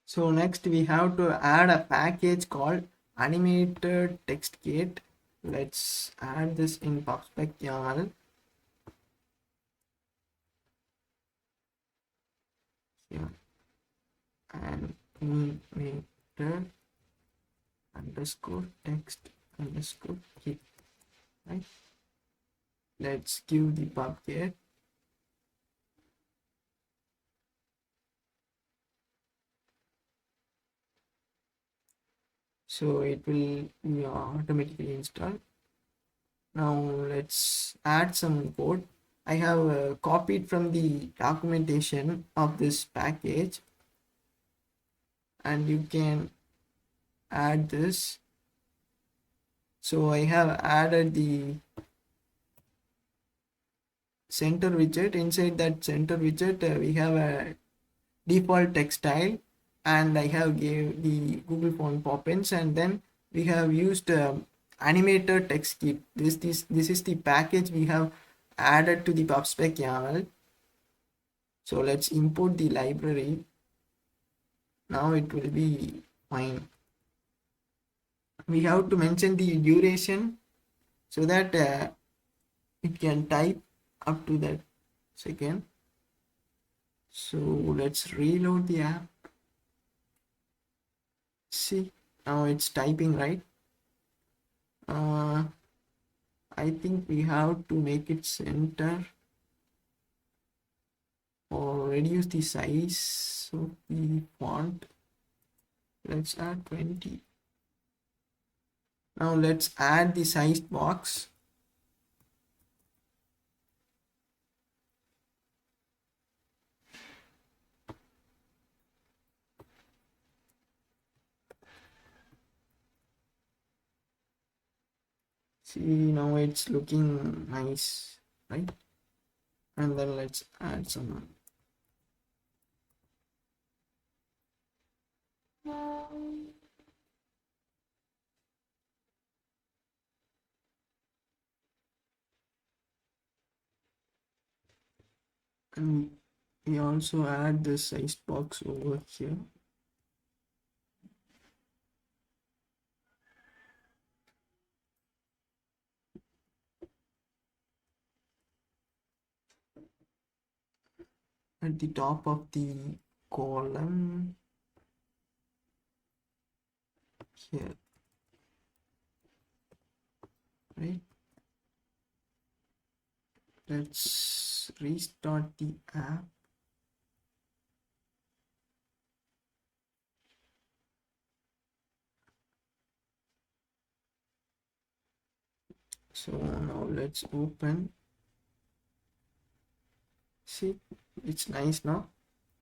So next we have to add a package called animated text gate. Let's add this in PubSpec YAML. Here and animated underscore text underscore gate, right? Let's give the pub gate. So it will be automatically installed. Now let's add some code. I have copied from the documentation of this package, and you can add this. So I have added the center widget. Inside that center widget we have a default text style, and I have gave the Google Form pop-ins, and then we have used animated text kit. This is the package we have added to the PubSpec YAML. So let's import the library. Now it will be fine. We have to mention the duration so that it can type up to that second. So let's reload the app. See, now it's typing, right? I think we have to make it center or reduce the size of the font. Let's add 20. Now let's add the size box. See, now it's looking nice, right? And then let's add some and we also add the size box over here. At the top of the column here, right? Let's restart the app. So now let's open. See, it's nice now.